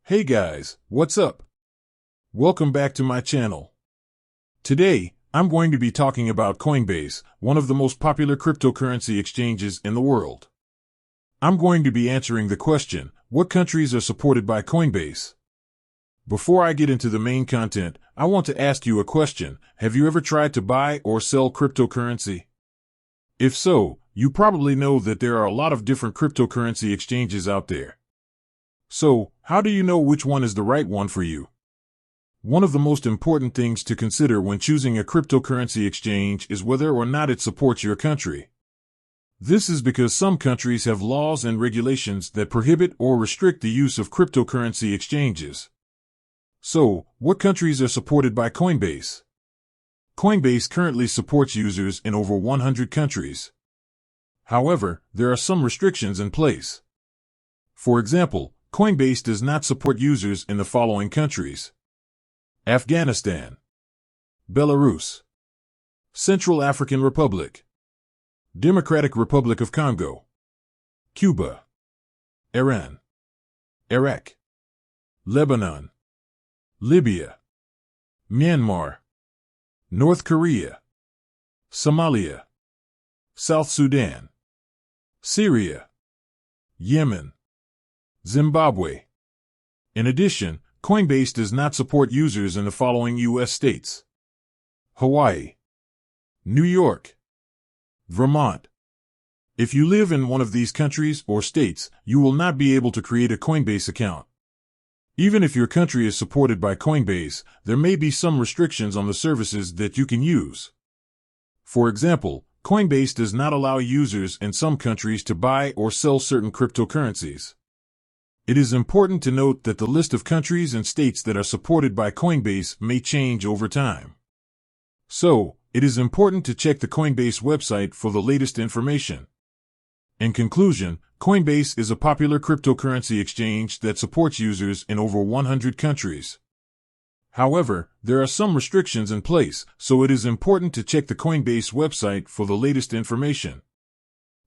Hey guys, what's up? Welcome back to my channel. Today, I'm going to be talking about Coinbase, one of the most popular cryptocurrency exchanges in the world. I'm going to be answering the question, what countries are supported by Coinbase? Before I get into the main content, I want to ask you a question. Have you ever tried to buy or sell cryptocurrency? If so, you probably know that there are a lot of different cryptocurrency exchanges out there. So, how do you know which one is the right one for you? One of the most important things to consider when choosing a cryptocurrency exchange is whether or not it supports your country. This is because some countries have laws and regulations that prohibit or restrict the use of cryptocurrency exchanges. So, what countries are supported by Coinbase? Coinbase currently supports users in over 100 countries. However, there are some restrictions in place. For example, Coinbase does not support users in the following countries: Afghanistan, Belarus, Central African Republic, Democratic Republic of Congo, Cuba, Iran, Iraq, Lebanon, Libya, Myanmar, North Korea, Somalia, South Sudan, Syria, Yemen, Zimbabwe. In addition, Coinbase does not support users in the following U.S. states: Hawaii, New York, Vermont. If you live in one of these countries or states, you will not be able to create a Coinbase account. Even if your country is supported by Coinbase, there may be some restrictions on the services that you can use. For example, Coinbase does not allow users in some countries to buy or sell certain cryptocurrencies. It is important to note that the list of countries and states that are supported by Coinbase may change over time. So, it is important to check the Coinbase website for the latest information. In conclusion, Coinbase is a popular cryptocurrency exchange that supports users in over 100 countries. However, there are some restrictions in place, so it is important to check the Coinbase website for the latest information.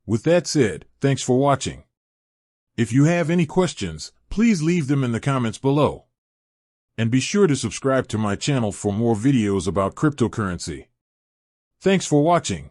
With that said, thanks for watching. If you have any questions, please leave them in the comments below. And be sure to subscribe to my channel for more videos about cryptocurrency. Thanks for watching.